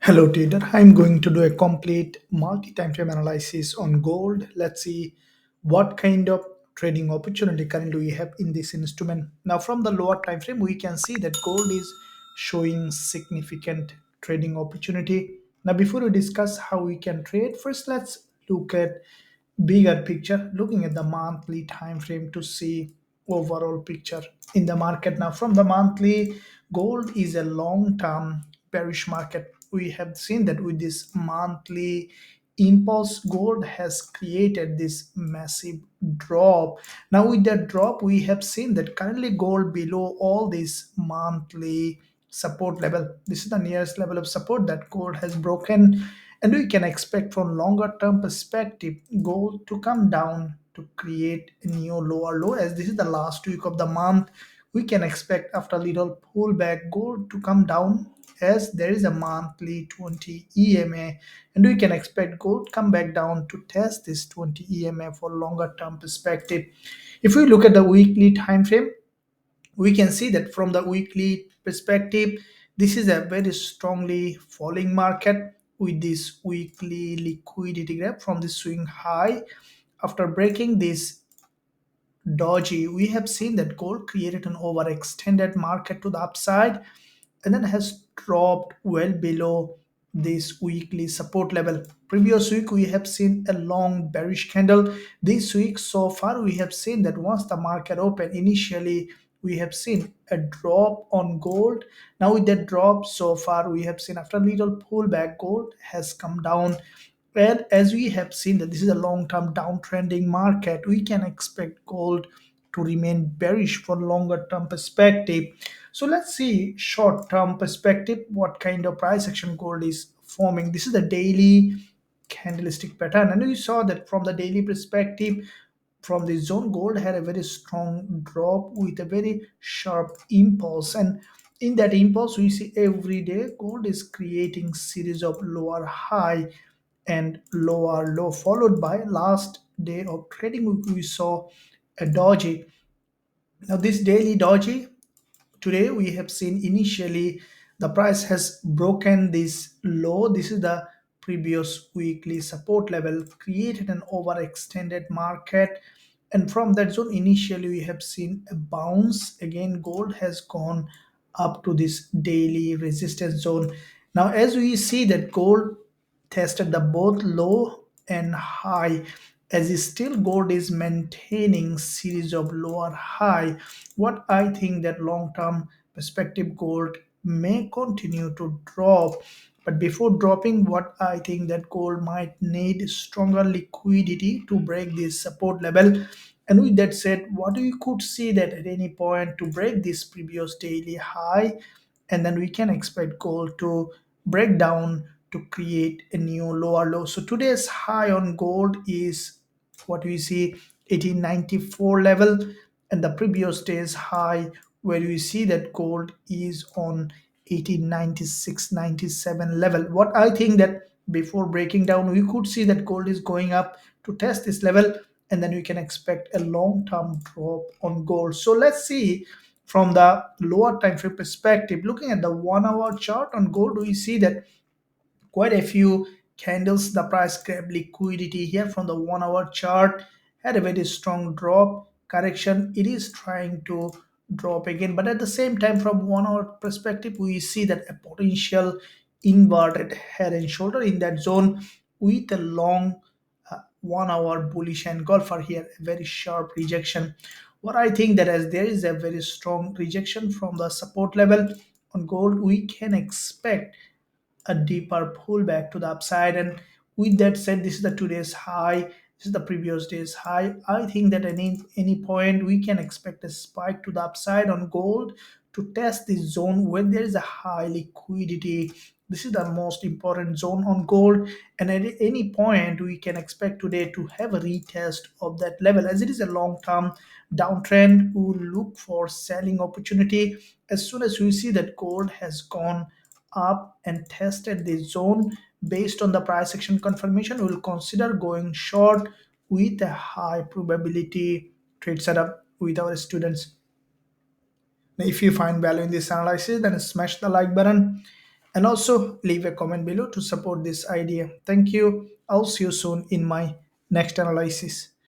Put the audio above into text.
Hello trader, I'm going to do a complete multi-time frame analysis on gold. Let's see what kind of trading opportunity currently we have in this instrument. Now from the lower time frame, we can see that gold is showing significant trading opportunity. Now before we discuss how we can trade, first let's look at bigger picture, looking at the monthly time frame to see overall picture in the market. Now from the monthly, gold is a long term bearish market. We have seen that with this monthly impulse, gold has created this massive drop. Now with that drop, we have seen that currently gold below all this monthly support level. This is the nearest level of support that gold has broken, and we can expect from longer term perspective gold to come down to create a new lower low. As this is the last week of the month, we can expect after a little pullback gold to come down, as there is a monthly 20 EMA, and we can expect gold come back down to test this 20 EMA for longer term perspective. If we look at the weekly time frame, we can see that from the weekly perspective, this is a very strongly falling market with this weekly liquidity graph from the swing high. After breaking this doji, we have seen that gold created an overextended market to the upside and then has dropped well below this weekly support level. Previous week we have seen a long bearish candle. This week so far we have seen that once the market opened, initially we have seen a drop on gold. Now with that drop so far, we have seen after a little pullback, gold has come down. And as we have seen that this is a long-term downtrending market, we can expect gold to remain bearish for longer term perspective. So let's see short term perspective what kind of price action gold is forming. This is the daily candlestick pattern, and we saw that from the daily perspective, from the zone, gold had a very strong drop with a very sharp impulse, and in that impulse we see every day gold is creating series of lower high and lower low, followed by last day of trading we saw a doji. Now this daily doji, today we have seen initially the price has broken this low. This is the previous weekly support level, created an overextended market, and from that zone initially we have seen a bounce. Again gold has gone up to this daily resistance zone. Now as we see that gold tested the both low and high, as is still gold is maintaining series of lower high. What I think that long term perspective, gold may continue to drop, but before dropping, what I think that gold might need stronger liquidity to break this support level. And with that said, what we could see that at any point to break this previous daily high, and then we can expect gold to break down to create a new lower low. So today's high on gold is what we see 1894 level, and the previous day's high where we see that gold is on 1896.97 level. What I think that before breaking down, we could see that gold is going up to test this level, and then we can expect a long-term drop on gold. So let's see from the lower time frame perspective, looking at the 1 hour chart on gold, we see that quite a few candles the price grab liquidity here. From the 1 hour chart, had a very strong drop correction. It is trying to drop again, but at the same time from 1 hour perspective we see that a potential inverted head and shoulder in that zone with a long 1 hour bullish engulfer here, a very sharp rejection. What I think that as there is a very strong rejection from the support level on gold, we can expect a deeper pullback to the upside. And with that said, this is the today's high, this is the previous day's high. I think that any point we can expect a spike to the upside on gold to test this zone when there is a high liquidity. This is the most important zone on gold, and at any point we can expect today to have a retest of that level. As it is a long-term downtrend, we will look for selling opportunity as soon as we see that gold has gone up and tested the zone. Based on the price action confirmation, we will consider going short with a high probability trade setup with our students. If you find value in this analysis, then smash the like button and also leave a comment below to support this idea. Thank you. I'll see you soon in my next analysis.